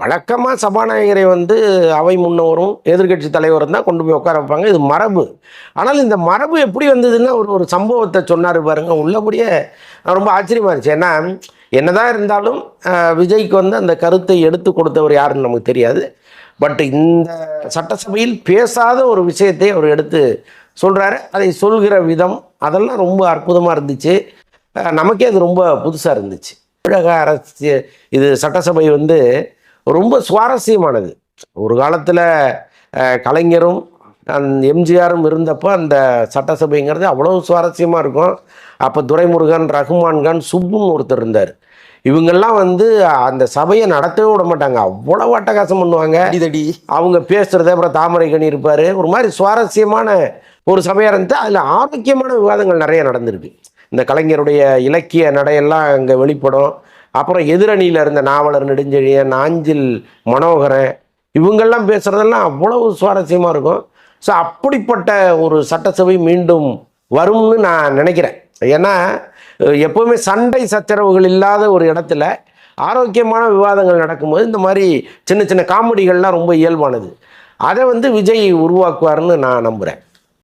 வழக்கமாக சபாநாயகரை வந்து அவை முன்னவரும் எதிர்க்கட்சி தலைவரும் தான் கொண்டு போய் உட்கார வைப்பாங்க. இது மரபு. ஆனால் இந்த மரபு எப்படி வந்ததுன்னா ஒரு சம்பவத்தை சொன்னார் பாருங்க. உள்ளபடியே ரொம்ப ஆச்சரியமாக இருந்துச்சு. ஏன்னா என்னதான் இருந்தாலும் விஜய்க்கு வந்து அந்த கருத்தை எடுத்து கொடுத்தவர் யாருன்னு நமக்கு தெரியாது. பட் இந்த சட்டசபையில் பேசாத ஒரு விஷயத்தை அவர் எடுத்து சொல்கிறாரு. அதை சொல்கிற விதம் அதெல்லாம் ரொம்ப அற்புதமாக இருந்துச்சு. நமக்கே அது ரொம்ப புதுசாக இருந்துச்சு. தமிழக அரசு இது சட்டசபை வந்து ரொம்ப சுவாரஸ்யமானது. ஒரு காலத்தில் கலைஞரும் எம்ஜிஆரும் இருந்தப்போ அந்த சட்டசபைங்கிறது அவ்வளோ சுவாரஸ்யமாக இருக்கும். அப்போ துரைமுருகன், ரகுமான் கான், சுப்புன்னு ஒருத்தர் இருந்தார். இவங்கெல்லாம் வந்து அந்த சபையை நடத்தவே விட மாட்டாங்க. அவ்வளோ அட்டகாசம் பண்ணுவாங்க. அவங்க பேசுகிறது. அப்புறம் தாமரைக்கணி இருப்பார். ஒரு மாதிரி சுவாரஸ்யமான ஒரு சபையாக இருந்துச்சு. அதில் ஆரோக்கியமான விவாதங்கள் நிறைய நடந்திருக்கு. இந்த கலைஞருடைய இலக்கிய நடையெல்லாம் அங்கே வெளிப்படும். அப்புறம் எதிரணியில் இருந்த நாவலர் நெடுஞ்செழியன், நாஞ்சில் மனோகரன், இவங்கெல்லாம் பேசுகிறதெல்லாம் அவ்வளவு சுவாரஸ்யமாக இருக்கும். ஸோ அப்படிப்பட்ட ஒரு சட்டசபை மீண்டும் வரும்னு நான் நினைக்கிறேன். ஏன்னா எப்போவுமே சண்டை சச்சரவுகள் இல்லாத ஒரு இடத்துல ஆரோக்கியமான விவாதங்கள் நடக்கும்போது இந்த மாதிரி சின்ன சின்ன காமெடிகள்லாம் ரொம்ப இயல்பானது. அதை வந்து விஜய் உருவாக்குவார்னு நான் நம்புகிறேன்.